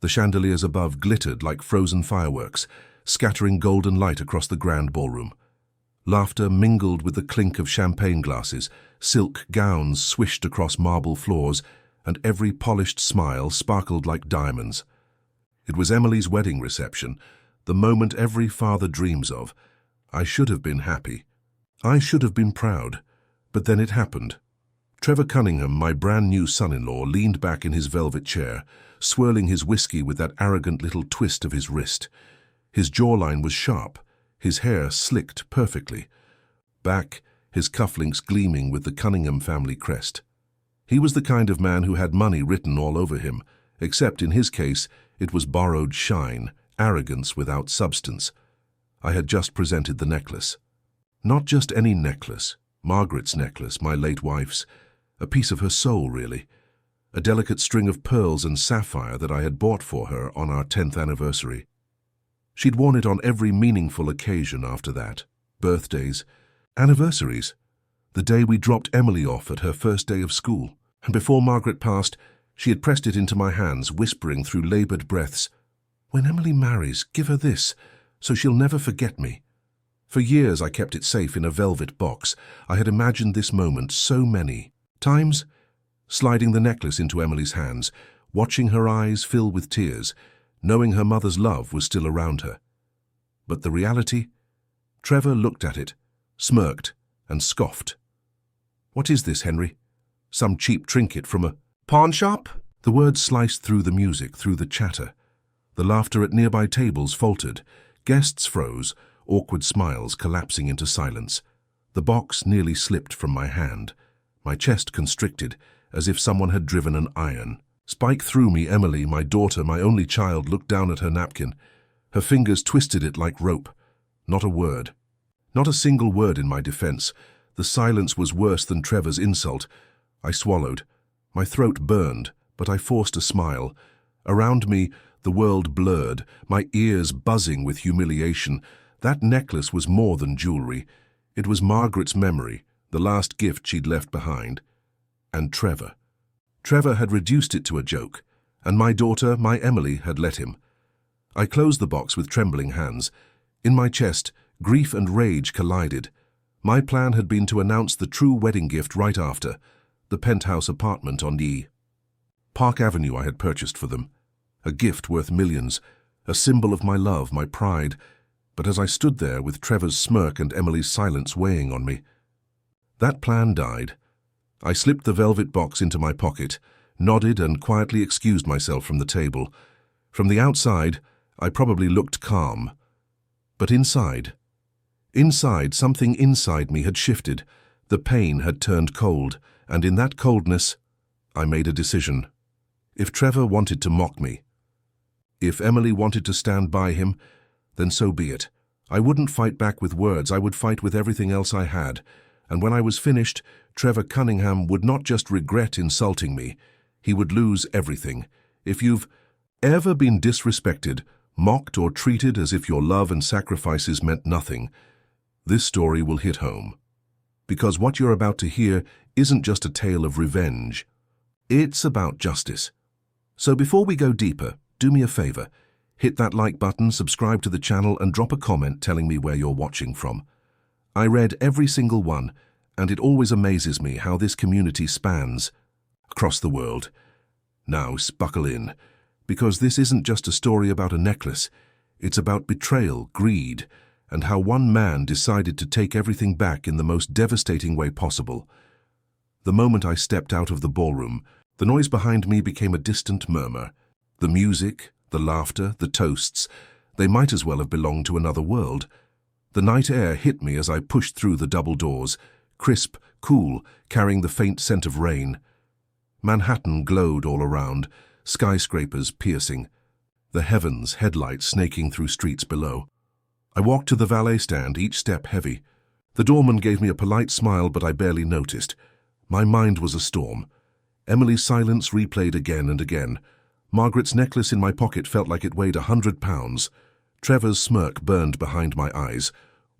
The chandeliers above glittered like frozen fireworks, scattering golden light across the grand ballroom. Laughter mingled with the clink of champagne glasses, silk gowns swished across marble floors, and every polished smile sparkled like diamonds. It was Emily's wedding reception, the moment every father dreams of. I should have been happy. I should have been proud. But then it happened. Trevor Cunningham, my brand new son-in-law, leaned back in his velvet chair, swirling his whiskey with that arrogant little twist of his wrist. His jawline was sharp, his hair slicked perfectly. Back, his cufflinks gleaming with the Cunningham family crest. He was the kind of man who had money written all over him, except in his case it was borrowed shine, arrogance without substance. I had just presented the necklace. Not just any necklace, Margaret's necklace, my late wife's, a piece of her soul, really. A delicate string of pearls and sapphire that I had bought for her on our 10th anniversary. She'd worn it on every meaningful occasion after that. Birthdays, anniversaries, the day we dropped Emily off at her first day of school. And before Margaret passed, she had pressed it into my hands, whispering through labored breaths, "When Emily marries, give her this, so she'll never forget me." For years I kept it safe in a velvet box. I had imagined this moment so many times, sliding the necklace into Emily's hands, watching her eyes fill with tears, knowing her mother's love was still around her. But the reality? Trevor looked at it, smirked, and scoffed. "What is this, Henry? Some cheap trinket from a pawn shop?" The words sliced through the music, through the chatter. The laughter at nearby tables faltered. Guests froze, awkward smiles collapsing into silence. The box nearly slipped from my hand. My chest constricted, as if someone had driven an iron. Spike through me, Emily, my daughter, my only child, looked down at her napkin. Her fingers twisted it like rope. Not a word. Not a single word in my defense. The silence was worse than Trevor's insult. I swallowed. My throat burned, but I forced a smile. Around me, the world blurred, my ears buzzing with humiliation. That necklace was more than jewelry. It was Margaret's memory, the last gift she'd left behind. And Trevor. Trevor had reduced it to a joke, and my daughter, my Emily, had let him. I closed the box with trembling hands. In my chest, grief and rage collided. My plan had been to announce the true wedding gift right after, the penthouse apartment on Park Avenue I had purchased for them. A gift worth millions, a symbol of my love, my pride. But as I stood there with Trevor's smirk and Emily's silence weighing on me, that plan died. I slipped the velvet box into my pocket, nodded and quietly excused myself from the table. From the outside, I probably looked calm. But inside, something inside me had shifted. The pain had turned cold, and in that coldness, I made a decision. If Trevor wanted to mock me, if Emily wanted to stand by him, then so be it. I wouldn't fight back with words, I would fight with everything else I had. And when I was finished, Trevor Cunningham would not just regret insulting me, he would lose everything. If you've ever been disrespected, mocked or treated as if your love and sacrifices meant nothing, this story will hit home. Because what you're about to hear isn't just a tale of revenge. It's about justice. So before we go deeper, do me a favor. Hit that like button, subscribe to the channel, and drop a comment telling me where you're watching from. I read every single one, and it always amazes me how this community spans across the world. Now, buckle in, because this isn't just a story about a necklace. It's about betrayal, greed, and how one man decided to take everything back in the most devastating way possible. The moment I stepped out of the ballroom, the noise behind me became a distant murmur. The music, the laughter, the toasts, they might as well have belonged to another world. The night air hit me as I pushed through the double doors, crisp, cool, carrying the faint scent of rain. Manhattan glowed all around, skyscrapers piercing, the heavens headlights snaking through streets below. I walked to the valet stand, each step heavy. The doorman gave me a polite smile, but I barely noticed. My mind was a storm. Emily's silence replayed again and again. Margaret's necklace in my pocket felt like it weighed 100 pounds. Trevor's smirk burned behind my eyes.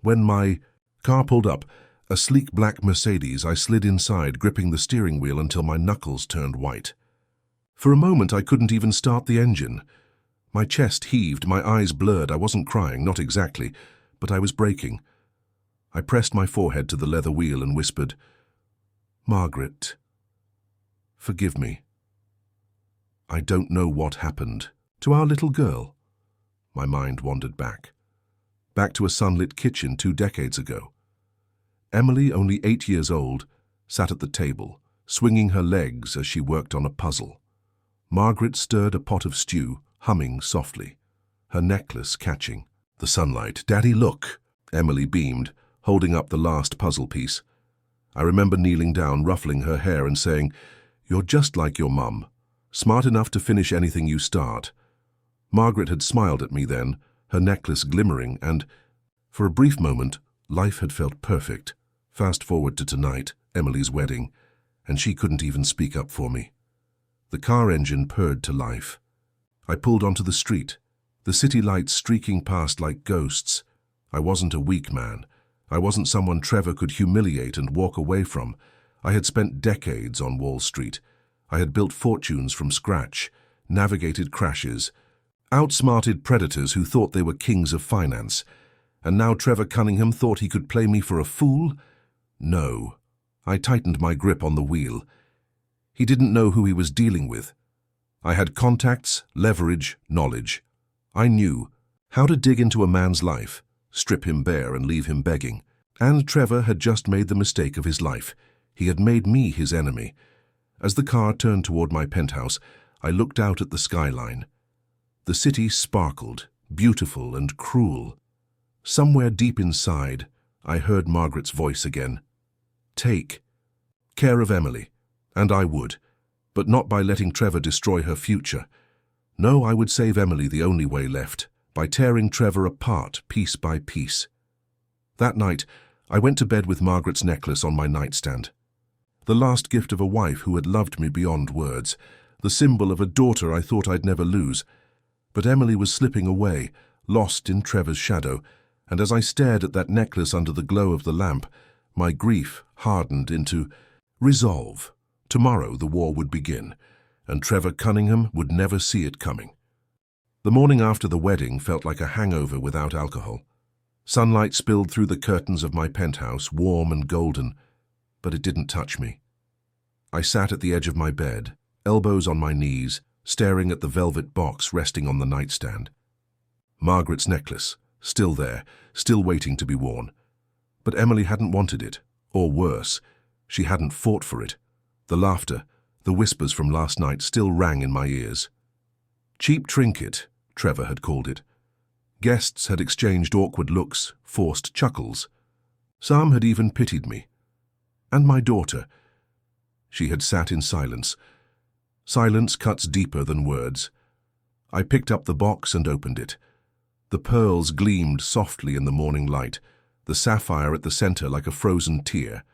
When my car pulled up, a sleek black Mercedes, I slid inside, gripping the steering wheel until my knuckles turned white. For a moment, I couldn't even start the engine. My chest heaved, my eyes blurred. I wasn't crying, not exactly, but I was breaking. I pressed my forehead to the leather wheel and whispered, "Margaret, forgive me. I don't know what happened to our little girl." My mind wandered back to a sunlit kitchen 2 decades ago. Emily, only 8 years old, sat at the table, swinging her legs as she worked on a puzzle. Margaret stirred a pot of stew, humming softly, her necklace catching the sunlight. "Daddy, look!" Emily beamed, holding up the last puzzle piece. I remember kneeling down, ruffling her hair and saying, "You're just like your mum, smart enough to finish anything you start." Margaret had smiled at me then, her necklace glimmering, and, for a brief moment, life had felt perfect. Fast forward to tonight, Emily's wedding, and she couldn't even speak up for me. The car engine purred to life. I pulled onto the street, the city lights streaking past like ghosts. I wasn't a weak man. I wasn't someone Trevor could humiliate and walk away from. I had spent decades on Wall Street. I had built fortunes from scratch, navigated crashes, outsmarted predators who thought they were kings of finance. And now Trevor Cunningham thought he could play me for a fool? No. I tightened my grip on the wheel. He didn't know who he was dealing with. I had contacts, leverage, knowledge. I knew how to dig into a man's life, strip him bare and leave him begging. And Trevor had just made the mistake of his life. He had made me his enemy. As the car turned toward my penthouse, I looked out at the skyline. The city sparkled, beautiful and cruel. Somewhere deep inside, I heard Margaret's voice again. Take care of Emily. And I would, but not by letting Trevor destroy her future. No, I would save Emily the only way left, by tearing Trevor apart piece by piece. That night, I went to bed with Margaret's necklace on my nightstand. The last gift of a wife who had loved me beyond words, the symbol of a daughter I thought I'd never lose. But Emily was slipping away, lost in Trevor's shadow, and as I stared at that necklace under the glow of the lamp, my grief hardened into resolve. Tomorrow the war would begin, and Trevor Cunningham would never see it coming. The morning after the wedding felt like a hangover without alcohol. Sunlight spilled through the curtains of my penthouse, warm and golden, but it didn't touch me. I sat at the edge of my bed, elbows on my knees, staring at the velvet box resting on the nightstand. Margaret's necklace, still there, still waiting to be worn. But Emily hadn't wanted it, or worse, she hadn't fought for it. The laughter, the whispers from last night still rang in my ears. Cheap trinket, Trevor had called it. Guests had exchanged awkward looks, forced chuckles. Some had even pitied me. And my daughter. She had sat in silence. Silence cuts deeper than words. I picked up the box and opened it. The pearls gleamed softly in the morning light, the sapphire at the center like a frozen tear.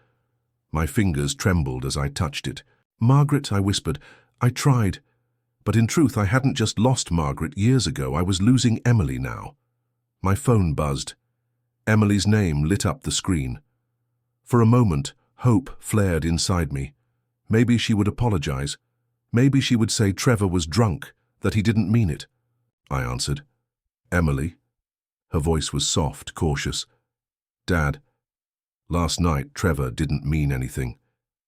My fingers trembled as I touched it. "Margaret," I whispered, "I tried." But in truth, I hadn't just lost Margaret years ago. I was losing Emily now. My phone buzzed. Emily's name lit up the screen. For a moment, hope flared inside me. Maybe she would apologize. Maybe she would say Trevor was drunk, that he didn't mean it. I answered. "Emily?" Her voice was soft, cautious. "Dad, last night Trevor didn't mean anything.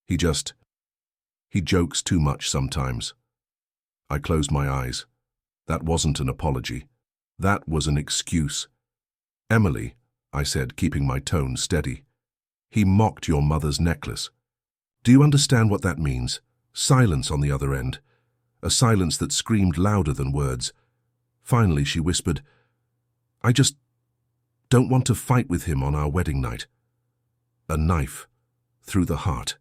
He jokes too much sometimes." I closed my eyes. That wasn't an apology. That was an excuse. "Emily," I said, keeping my tone steady, "he mocked your mother's necklace. Do you understand what that means? Silence on the other end. A silence that screamed louder than words. Finally, she whispered, "I just don't want to fight with him on our wedding night." A knife through the heart.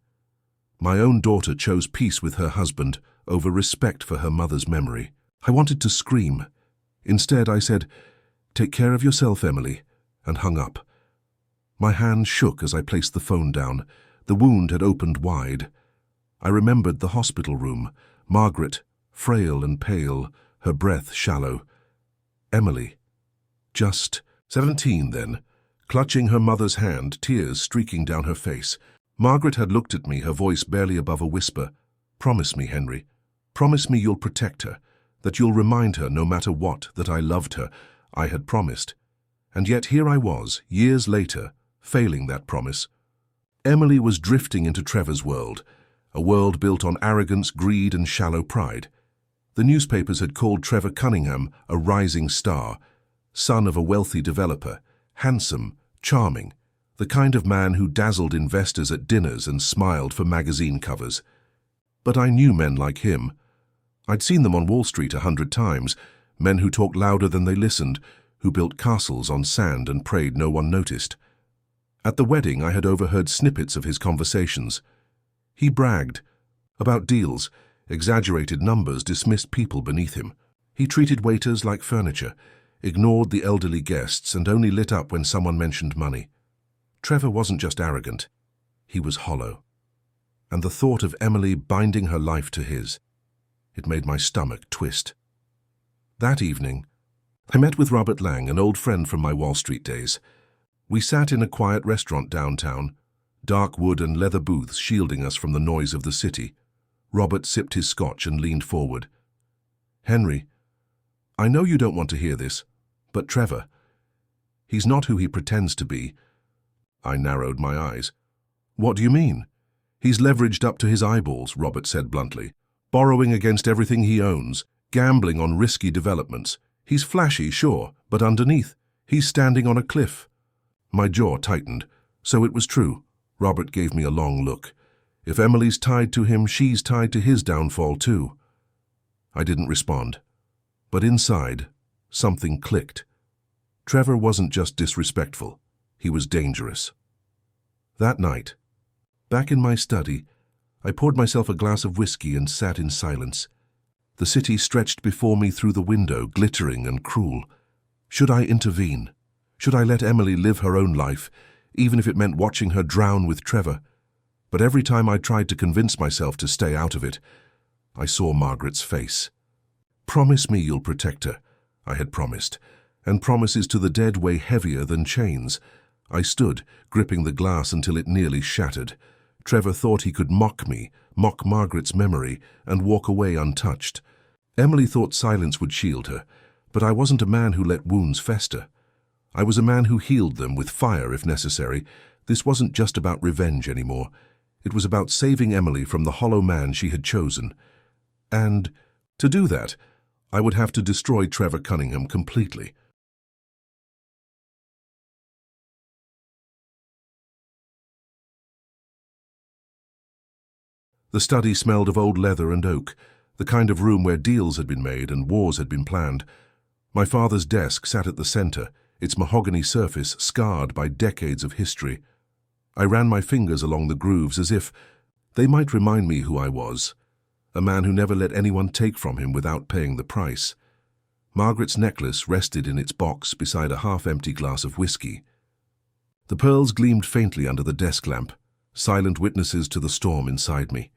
My own daughter chose peace with her husband over respect for her mother's memory. I wanted to scream. Instead, I said, "Take care of yourself, Emily," and hung up. My hand shook as I placed the phone down. The wound had opened wide. I remembered the hospital room. Margaret, frail and pale, her breath shallow. Emily, just 17 then, clutching her mother's hand, tears streaking down her face. Margaret had looked at me, her voice barely above a whisper. "Promise me, Henry. Promise me you'll protect her, that you'll remind her no matter what that I loved her, I had promised. And yet here I was, years later, failing that promise. Emily was drifting into Trevor's world, a world built on arrogance, greed, and shallow pride. The newspapers had called Trevor Cunningham a rising star, son of a wealthy developer, handsome, charming, the kind of man who dazzled investors at dinners and smiled for magazine covers. But I knew men like him. I'd seen them on Wall Street 100 times, men who talked louder than they listened, who built castles on sand and prayed no one noticed. At the wedding, I had overheard snippets of his conversations. He bragged about deals, exaggerated numbers, dismissed people beneath him. He treated waiters like furniture, ignored the elderly guests, and only lit up when someone mentioned money. Trevor wasn't just arrogant, he was hollow. And the thought of Emily binding her life to his, it made my stomach twist. That evening, I met with Robert Lang, an old friend from my Wall Street days. We sat in a quiet restaurant downtown, dark wood and leather booths shielding us from the noise of the city. Robert sipped his scotch and leaned forward. "Henry, I know you don't want to hear this, but Trevor, he's not who he pretends to be." I narrowed my eyes. "What do you mean?" "He's leveraged up to his eyeballs," Robert said bluntly, "borrowing against everything he owns, gambling on risky developments. He's flashy, sure, but underneath, he's standing on a cliff." My jaw tightened. So it was true. Robert gave me a long look. If Emily's tied to him, she's tied to his downfall too. I didn't respond. But inside, something clicked. Trevor wasn't just disrespectful. He was dangerous. That night, back in my study, I poured myself a glass of whiskey and sat in silence. The city stretched before me through the window, glittering and cruel. Should I intervene? Should I let Emily live her own life, even if it meant watching her drown with Trevor? But every time I tried to convince myself to stay out of it, I saw Margaret's face. "Promise me you'll protect her," I had promised, and promises to the dead weigh heavier than chains. I stood, gripping the glass until it nearly shattered. Trevor thought he could mock me, mock Margaret's memory, and walk away untouched. Emily thought silence would shield her, but I wasn't a man who let wounds fester. I was a man who healed them with fire if necessary. This wasn't just about revenge anymore. It was about saving Emily from the hollow man she had chosen. And to do that, I would have to destroy Trevor Cunningham completely. The study smelled of old leather and oak, the kind of room where deals had been made and wars had been planned. My father's desk sat at the center, its mahogany surface scarred by decades of history. I ran my fingers along the grooves as if they might remind me who I was, a man who never let anyone take from him without paying the price. Margaret's necklace rested in its box beside a half-empty glass of whiskey. The pearls gleamed faintly under the desk lamp, silent witnesses to the storm inside me.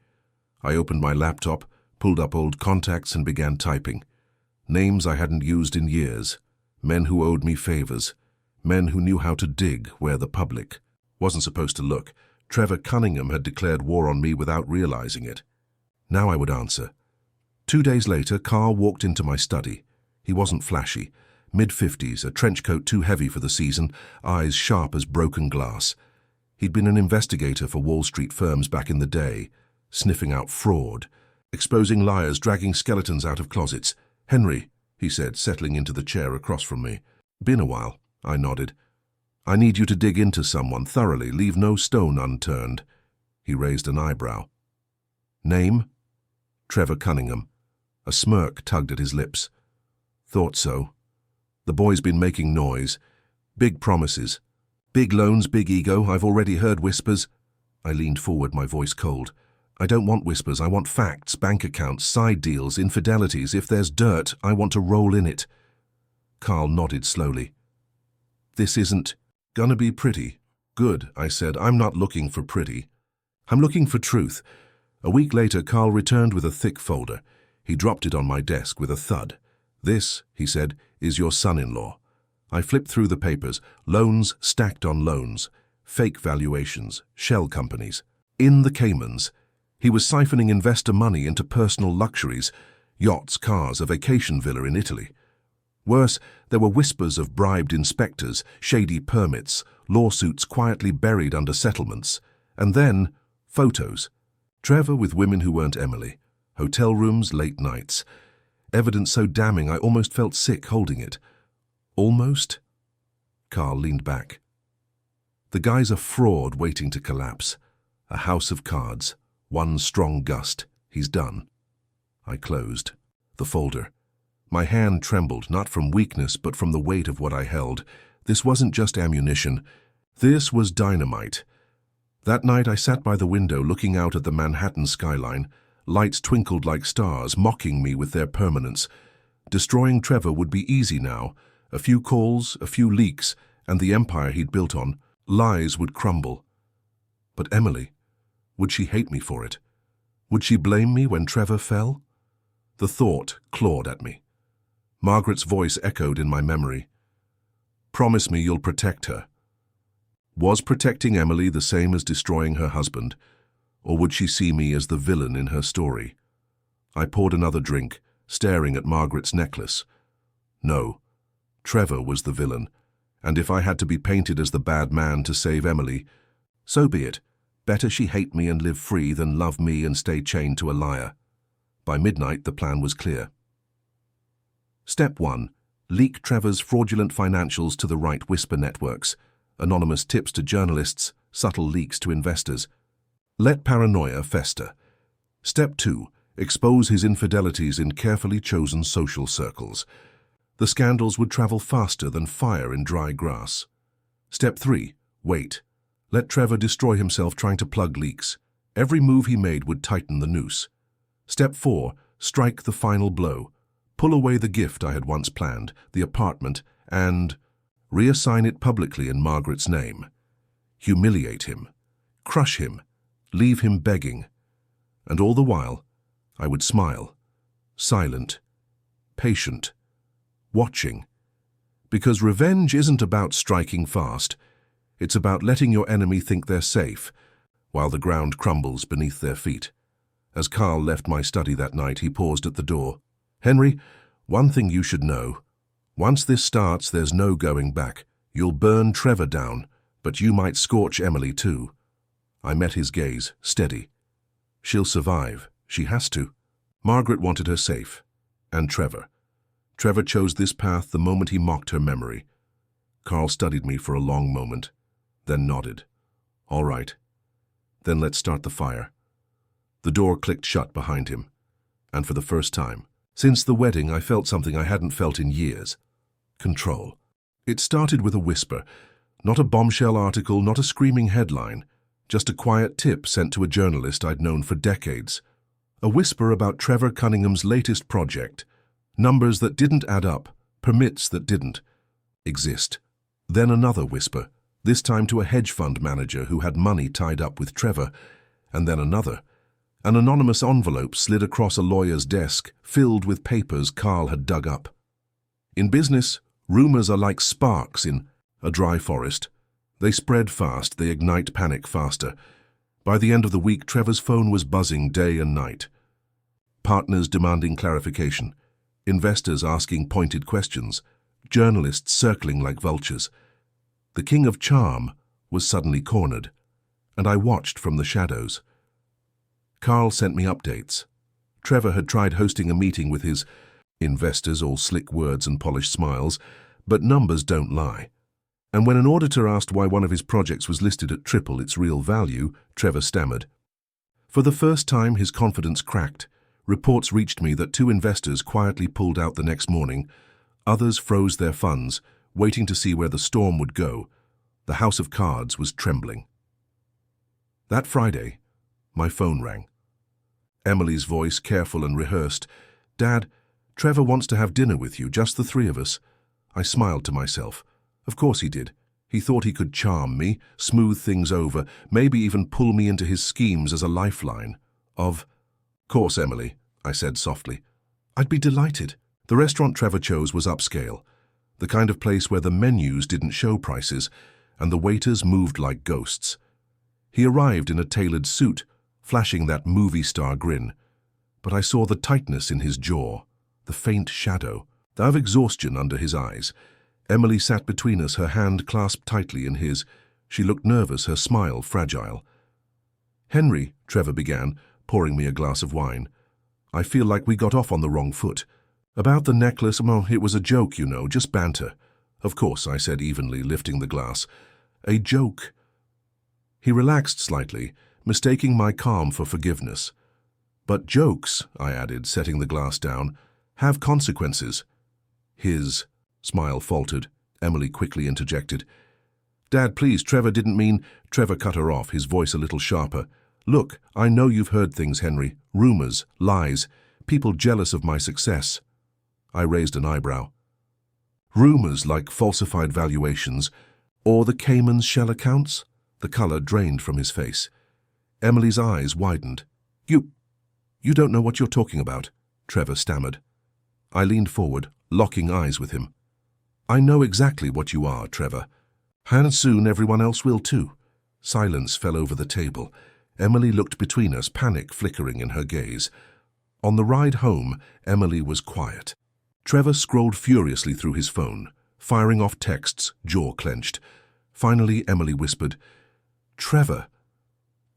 I opened my laptop, pulled up old contacts and began typing. Names I hadn't used in years, men who owed me favors, men who knew how to dig where the public wasn't supposed to look. Trevor Cunningham had declared war on me without realizing it. Now I would answer. 2 days later, Carl walked into my study. He wasn't flashy. Mid-50s, a trench coat too heavy for the season, eyes sharp as broken glass. He'd been an investigator for Wall Street firms back in the day, sniffing out fraud, exposing liars, dragging skeletons out of closets. "Henry," he said, settling into the chair across from me. "Been a while," I nodded. "I need you to dig into someone thoroughly, leave no stone unturned." He raised an eyebrow. "Name?" "Trevor Cunningham." A smirk tugged at his lips. "Thought so. The boy's been making noise. Big promises. Big loans, big ego. I've already heard whispers." I leaned forward, my voice cold. "I don't want whispers. I want facts, bank accounts, side deals, infidelities. If there's dirt, I want to roll in it." Carl nodded slowly. "This isn't gonna be pretty." "Good," I said. "I'm not looking for pretty. I'm looking for truth." A week later, Carl returned with a thick folder. He dropped it on my desk with a thud. "This," he said, "is your son-in-law." I flipped through the papers. Loans stacked on loans. Fake valuations. Shell companies. In the Caymans. He was siphoning investor money into personal luxuries, Yachts, cars, a vacation villa in Italy. Worse, there were whispers of bribed inspectors, shady permits, lawsuits quietly buried under settlements, and then photos. Trevor with women who weren't Emily. Hotel rooms, late nights. Evidence so damning I almost felt sick holding it. Almost? Carl leaned back. The guy's a fraud waiting to collapse. A house of cards. One strong gust. He's done. I closed the folder. My hand trembled, not from weakness, but from the weight of what I held. This wasn't just ammunition. This was dynamite. That night I sat by the window looking out at the Manhattan skyline. Lights twinkled like stars, mocking me with their permanence. Destroying Trevor would be easy now. A few calls, a few leaks, and the empire he'd built on lies would crumble. But Emily, would she hate me for it? Would she blame me when Trevor fell? The thought clawed at me. Margaret's voice echoed in my memory. Promise me you'll protect her. Was protecting Emily the same as destroying her husband, or would she see me as the villain in her story? I poured another drink, staring at Margaret's necklace. No, Trevor was the villain, and if I had to be painted as the bad man to save Emily, so be it. Better she hate me and live free than love me and stay chained to a liar. By midnight, the plan was clear. Step 1. Leak Trevor's fraudulent financials to the right whisper networks. Anonymous tips to journalists, subtle leaks to investors. Let paranoia fester. Step 2. Expose his infidelities in carefully chosen social circles. The scandals would travel faster than fire in dry grass. Step 3. Wait. Let Trevor destroy himself trying to plug leaks. Every move he made would tighten the noose. Step 4. Strike the final blow. Pull away the gift I had once planned, the apartment, and reassign it publicly in Margaret's name. Humiliate him. Crush him. Leave him begging. And all the while, I would smile. Silent. Patient. Watching. Because revenge isn't about striking fast. It's about letting your enemy think they're safe, while the ground crumbles beneath their feet. As Carl left my study that night, he paused at the door. Henry, one thing you should know. Once this starts, there's no going back. You'll burn Trevor down, but you might scorch Emily too. I met his gaze, steady. She'll survive. She has to. Margaret wanted her safe. And Trevor. Trevor chose this path the moment he mocked her memory. Carl studied me for a long moment, then nodded. All right. Then let's start the fire. The door clicked shut behind him. And for the first time, since the wedding, I felt something I hadn't felt in years. Control. It started with a whisper. Not a bombshell article, not a screaming headline. Just a quiet tip sent to a journalist I'd known for decades. A whisper about Trevor Cunningham's latest project. Numbers that didn't add up, permits that didn't exist. Then another whisper, this time to a hedge fund manager who had money tied up with Trevor. And then another. An anonymous envelope slid across a lawyer's desk, filled with papers Carl had dug up. In business, rumors are like sparks in a dry forest. They spread fast, they ignite panic faster. By the end of the week, Trevor's phone was buzzing day and night. Partners demanding clarification. Investors asking pointed questions. Journalists circling like vultures. The king of charm was suddenly cornered, and I watched from the shadows. Carl sent me updates. Trevor had tried hosting a meeting with his investors, all slick words and polished smiles, but numbers don't lie. And when an auditor asked why one of his projects was listed at triple its real value, Trevor stammered. For the first time, his confidence cracked. Reports reached me that 2 investors quietly pulled out the next morning. Others froze their funds, waiting to see where the storm would go. The house of cards was trembling. That Friday, my phone rang. Emily's voice, careful and rehearsed. Dad, Trevor wants to have dinner with you, just the 3 of us. I smiled to myself. Of course he did. He thought he could charm me, smooth things over, maybe even pull me into his schemes as a lifeline. Of course, Emily, I said softly. I'd be delighted. The restaurant Trevor chose was upscale, the kind of place where the menus didn't show prices, and the waiters moved like ghosts. He arrived in a tailored suit, flashing that movie star grin. but I saw the tightness in his jaw, the faint shadow, of exhaustion under his eyes. Emily sat between us, her hand clasped tightly in his. She looked nervous, her smile fragile. "Henry," Trevor began, pouring me a glass of wine, "I feel like we got off on the wrong foot. About the necklace, well, it was a joke, you know, just banter." "Of course," I said evenly, lifting the glass. "A joke." He relaxed slightly, mistaking my calm for forgiveness. "But jokes," I added, setting the glass down, "have consequences." "His," smile faltered. Emily quickly interjected. "Dad, please, Trevor didn't mean—" Trevor cut her off, his voice a little sharper. "Look, I know you've heard things, Henry. Rumors, lies, people jealous of my success." I raised an eyebrow. "Rumors like falsified valuations, or the Cayman's shell accounts?" The color drained from his face. Emily's eyes widened. You don't know what you're talking about," Trevor stammered. I leaned forward, locking eyes with him. "I know exactly what you are, Trevor. And soon everyone else will too." Silence fell over the table. Emily looked between us, panic flickering in her gaze. On the ride home, Emily was quiet. Trevor scrolled furiously through his phone, firing off texts, jaw clenched. Finally, Emily whispered, "Trevor,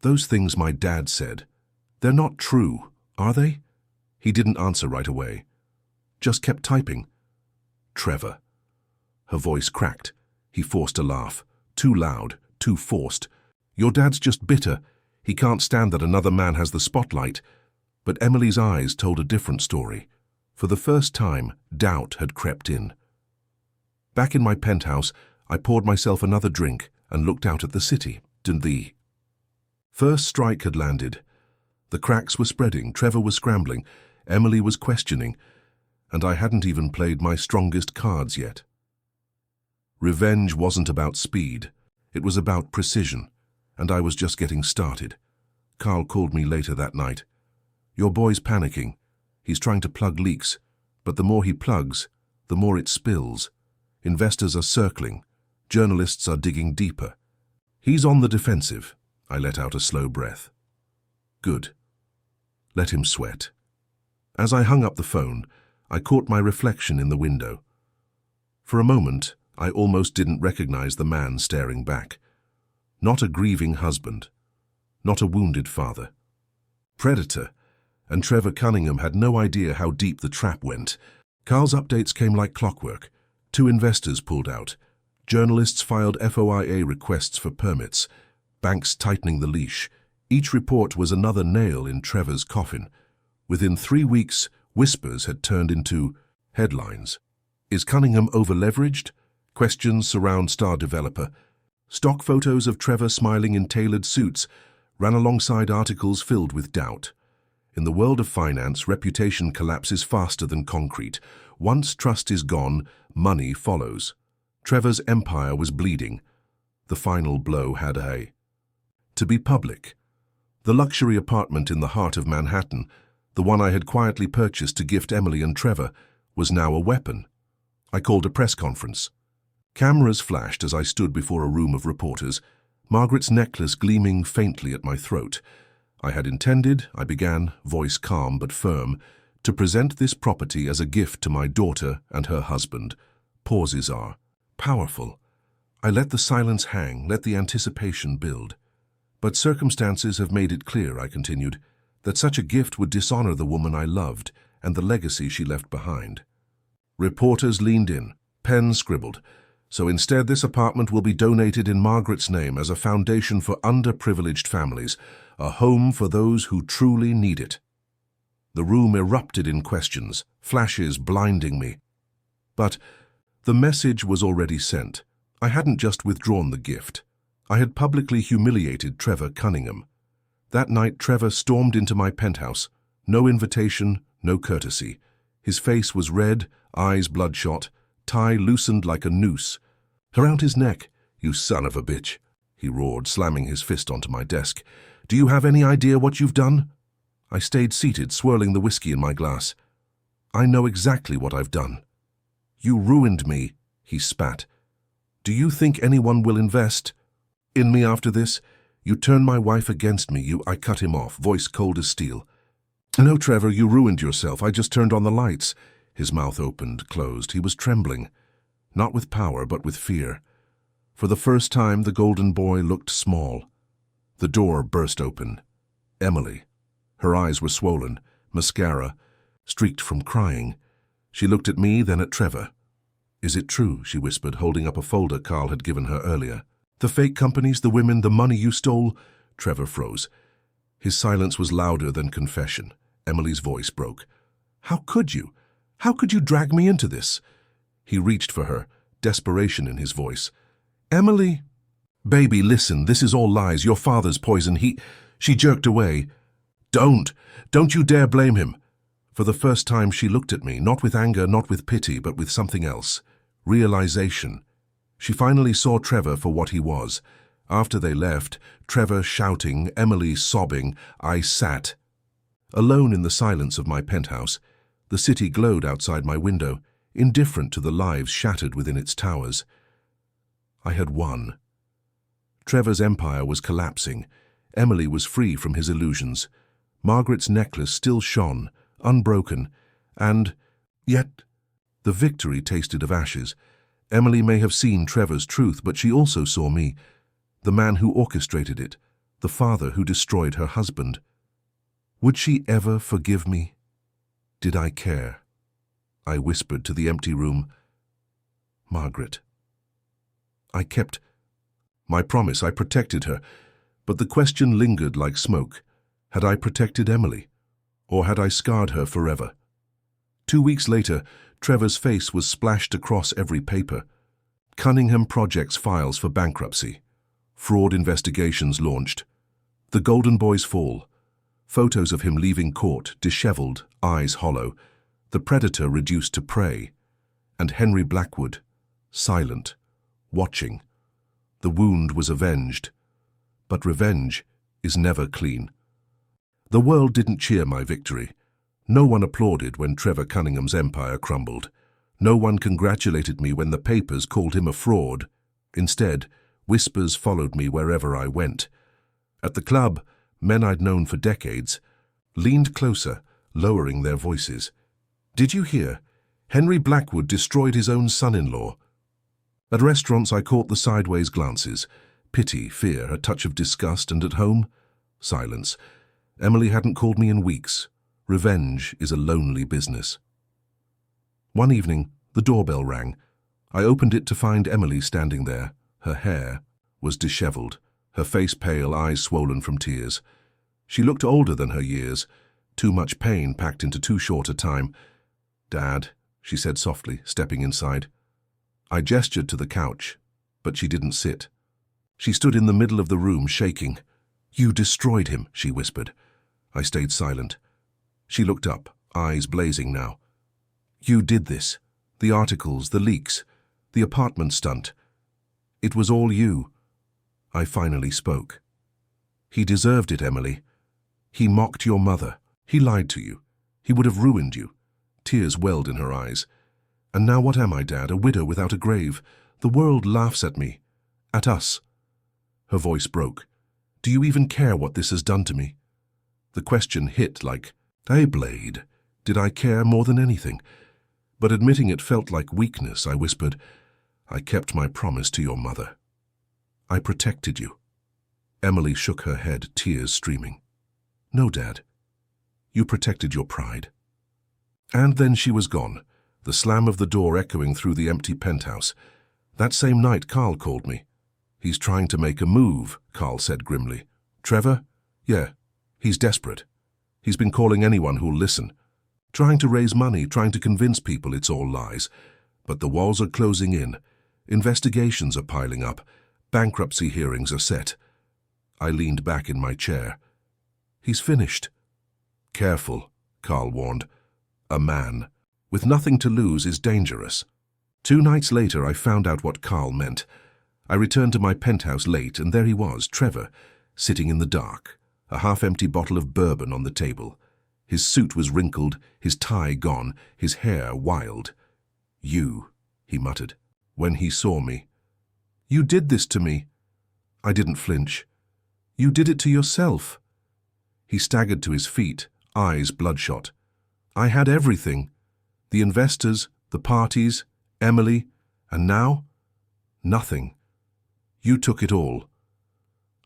those things my dad said, they're not true, are they?" He didn't answer right away. Just kept typing. "Trevor." Her voice cracked. He forced a laugh. Too loud, too forced. "Your dad's just bitter. He can't stand that another man has the spotlight." But Emily's eyes told a different story. For the first time, doubt had crept in. Back in my penthouse, I poured myself another drink and looked out at the city. The first strike had landed. The cracks were spreading, Trevor was scrambling, Emily was questioning, and I hadn't even played my strongest cards yet. Revenge wasn't about speed, it was about precision, and I was just getting started. Carl called me later that night. "Your boy's panicking. He's trying to plug leaks, but the more he plugs, the more it spills. Investors are circling. Journalists are digging deeper. He's on the defensive." I let out a slow breath. "Good. Let him sweat." As I hung up the phone, I caught my reflection in the window. For a moment, I almost didn't recognize the man staring back. Not a grieving husband. Not a wounded father. Predator. And Trevor Cunningham had no idea how deep the trap went. Carl's updates came like clockwork. 2 investors pulled out. Journalists filed FOIA requests for permits. Banks tightening the leash. Each report was another nail in Trevor's coffin. Within 3 weeks, whispers had turned into headlines. Is Cunningham over-leveraged? Questions surround star developer. Stock photos of Trevor smiling in tailored suits ran alongside articles filled with doubt. In the world of finance, reputation collapses faster than concrete. Once trust is gone, money follows. Trevor's empire was bleeding. The final blow had to be public. The luxury apartment in the heart of Manhattan, the one I had quietly purchased to gift Emily and Trevor, was now a weapon. I called a press conference. Cameras flashed as I stood before a room of reporters, Margaret's necklace gleaming faintly at my throat. I had intended, I began, voice calm but firm, to present this property as a gift to my daughter and her husband. Pauses are powerful. I let the silence hang, let the anticipation build. But circumstances have made it clear, I continued, that such a gift would dishonor the woman I loved and the legacy she left behind. Reporters leaned in, pens scribbled. So instead, this apartment will be donated in Margaret's name as a foundation for underprivileged families, a home for those who truly need it. The room erupted in questions, flashes blinding me. But the message was already sent. I hadn't just withdrawn the gift. I had publicly humiliated Trevor Cunningham. That night, Trevor stormed into my penthouse. No invitation, no courtesy. His face was red, eyes bloodshot, tie loosened like a noose. Around his neck. "You son of a bitch," he roared, slamming his fist onto my desk. "Do you have any idea what you've done?" I stayed seated, swirling the whiskey in my glass. "I know exactly what I've done." "You ruined me," he spat. "Do you think anyone will invest in me after this? You turned my wife against me, I cut him off, voice cold as steel. No, Trevor, you ruined yourself. I just turned on the lights. His mouth opened, closed. He was trembling, not with power, but with fear. For the first time, the golden boy looked small. The door burst open. Emily. Her eyes were swollen, mascara, streaked from crying. She looked at me, then at Trevor. "Is it true?" she whispered, holding up a folder Carl had given her earlier. "The fake companies, the women, the money you stole?" Trevor froze. His silence was louder than confession. Emily's voice broke. "How could you? How could you drag me into this?" He reached for her, desperation in his voice. "Emily!" "Baby, listen, this is all lies. Your father's poison. She jerked away. Don't you dare blame him." For the first time she looked at me, not with anger, not with pity, but with something else. Realization. She finally saw Trevor for what he was. After they left, Trevor shouting, Emily sobbing, I sat. Alone in the silence of my penthouse, the city glowed outside my window, indifferent to the lives shattered within its towers. I had won. Trevor's empire was collapsing. Emily was free from his illusions. Margaret's necklace still shone, unbroken, and yet the victory tasted of ashes. Emily may have seen Trevor's truth, but she also saw me, the man who orchestrated it, the father who destroyed her husband. Would she ever forgive me? Did I care? I whispered to the empty room, Margaret. I kept my promise. I protected her, but the question lingered like smoke. Had I protected Emily? Or had I scarred her forever? 2 weeks later, Trevor's face was splashed across every paper. Cunningham Projects files for bankruptcy. Fraud investigations launched. The Golden Boy's fall. Photos of him leaving court, disheveled, eyes hollow. The predator reduced to prey. And Henry Blackwood, silent, watching. The wound was avenged. But revenge is never clean. The world didn't cheer my victory. No one applauded when Trevor Cunningham's empire crumbled. No one congratulated me when the papers called him a fraud. Instead, whispers followed me wherever I went. At the club, men I'd known for decades leaned closer, lowering their voices. Did you hear? Henry Blackwood destroyed his own son-in-law. At restaurants, I caught the sideways glances. Pity, fear, a touch of disgust, and at home, silence. Emily hadn't called me in weeks. Revenge is a lonely business. One evening, the doorbell rang. I opened it to find Emily standing there. Her hair was disheveled, her face pale, eyes swollen from tears. She looked older than her years, too much pain packed into too short a time. "Dad," she said softly, stepping inside. I gestured to the couch, but she didn't sit. She stood in the middle of the room, shaking. "You destroyed him," she whispered. I stayed silent. She looked up, eyes blazing now. "You did this. The articles, the leaks, the apartment stunt. It was all you." I finally spoke. "He deserved it, Emily. He mocked your mother. He lied to you. He would have ruined you." Tears welled in her eyes. "And now what am I, Dad? A widow without a grave. The world laughs at me. At us." Her voice broke. "Do you even care what this has done to me?" The question hit like a blade. Did I care more than anything? But admitting it felt like weakness. I whispered, "I kept my promise to your mother. I protected you." Emily shook her head, tears streaming. "No, Dad. You protected your pride." And then she was gone, the slam of the door echoing through the empty penthouse. That same night, Carl called me. "He's trying to make a move," Carl said grimly. "Trevor? Yeah. He's desperate. He's been calling anyone who'll listen. Trying to raise money, trying to convince people it's all lies. But the walls are closing in. Investigations are piling up. Bankruptcy hearings are set." I leaned back in my chair. "He's finished." "Careful," Carl warned. "A man with nothing to lose is dangerous." 2 nights later, I found out what Carl meant. I returned to my penthouse late, and there he was, Trevor, sitting in the dark, a half-empty bottle of bourbon on the table. His suit was wrinkled, his tie gone, his hair wild. "You," he muttered, when he saw me. "You did this to me." I didn't flinch. "You did it to yourself." He staggered to his feet, eyes bloodshot. I had everything. The investors, the parties, Emily, and now? Nothing. You took it all.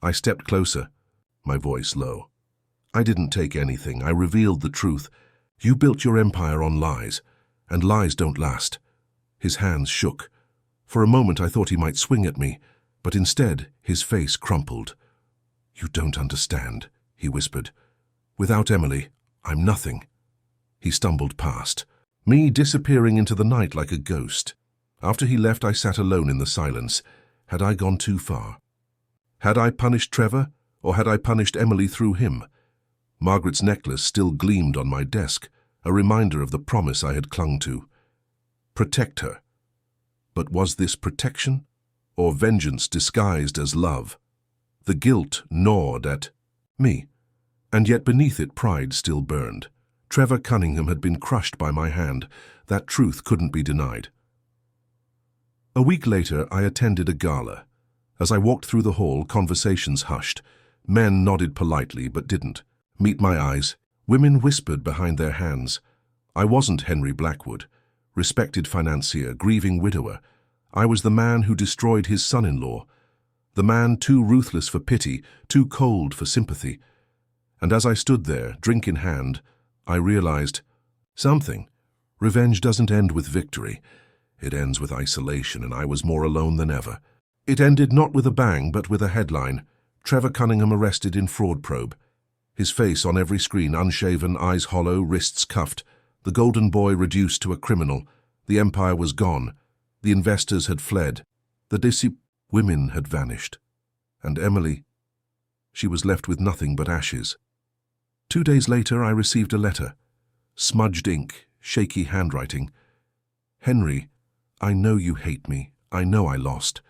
I stepped closer, my voice low. I didn't take anything. I revealed the truth. You built your empire on lies, and lies don't last. His hands shook. For a moment I thought he might swing at me, but instead his face crumpled. You don't understand, he whispered. Without Emily, I'm nothing. He stumbled past, me disappearing into the night like a ghost. After he left, I sat alone in the silence. Had I gone too far? Had I punished Trevor, or had I punished Emily through him? Margaret's necklace still gleamed on my desk, a reminder of the promise I had clung to. Protect her. But was this protection, or vengeance disguised as love? The guilt gnawed at me, and yet beneath it pride still burned. Trevor Cunningham had been crushed by my hand. That truth couldn't be denied. A week later, I attended a gala. As I walked through the hall, conversations hushed. Men nodded politely, but didn't meet my eyes. Women whispered behind their hands. I wasn't Henry Blackwood, respected financier, grieving widower. I was the man who destroyed his son-in-law, the man too ruthless for pity, too cold for sympathy. And as I stood there, drink in hand, I realized something. Revenge doesn't end with victory. It ends with isolation, and I was more alone than ever. It ended not with a bang, but with a headline. Trevor Cunningham arrested in fraud probe. His face on every screen, unshaven, eyes hollow, wrists cuffed. The golden boy reduced to a criminal. The empire was gone. The investors had fled. The women had vanished. And Emily, she was left with nothing but ashes. 2 days later, I received a letter. Smudged ink, shaky handwriting. Henry, I know you hate me. I know I lost.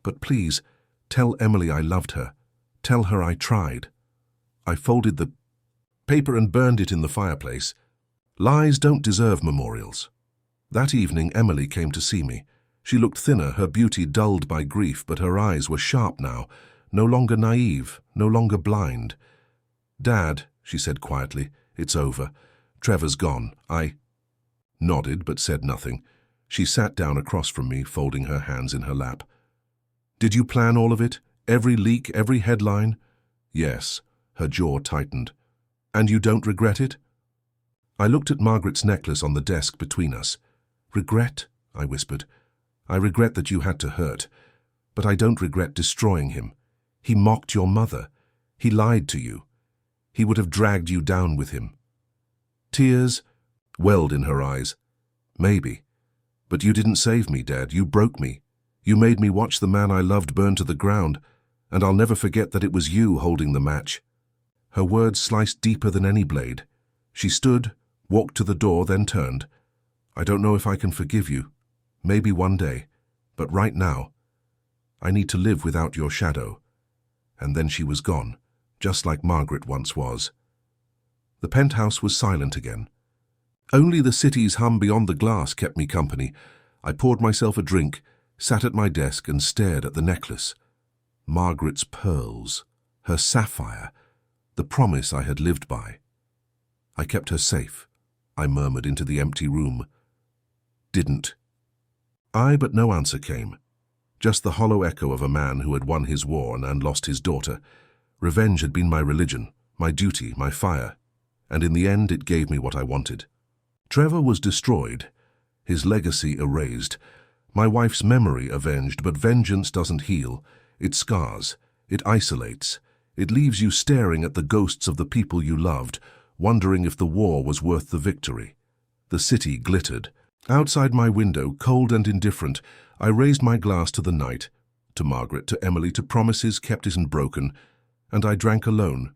But please, tell Emily I loved her. Tell her I tried. I folded the paper and burned it in the fireplace. Lies don't deserve memorials. That evening, Emily came to see me. She looked thinner, her beauty dulled by grief, but her eyes were sharp now, no longer naive, no longer blind. Dad, she said quietly, it's over. Trevor's gone. I nodded but said nothing. She sat down across from me, folding her hands in her lap. Did you plan all of it? Every leak, every headline? Yes. Her jaw tightened. And you don't regret it? I looked at Margaret's necklace on the desk between us. Regret? I whispered. I regret that you had to hurt, but I don't regret destroying him. He mocked your mother. He lied to you. He would have dragged you down with him. Tears welled in her eyes. Maybe. But you didn't save me, Dad. You broke me. You made me watch the man I loved burn to the ground, and I'll never forget that it was you holding the match. Her words sliced deeper than any blade. She stood, walked to the door, then turned. I don't know if I can forgive you. Maybe one day. But right now, I need to live without your shadow. And then she was gone, just like Margaret once was. The penthouse was silent again. Only the city's hum beyond the glass kept me company. I poured myself a drink, sat at my desk and stared at the necklace. Margaret's pearls, her sapphire, the promise I had lived by. I kept her safe, I murmured into the empty room. Didn't. But no answer came. Just the hollow echo of a man who had won his war and lost his daughter. Revenge had been my religion, my duty, my fire, and in the end it gave me what I wanted. Trevor was destroyed, his legacy erased, my wife's memory avenged, but vengeance doesn't heal. It scars, it isolates, it leaves you staring at the ghosts of the people you loved, wondering if the war was worth the victory. The city glittered. Outside my window, cold and indifferent, I raised my glass to the night, to Margaret, to Emily, to promises kept and broken, and I drank alone,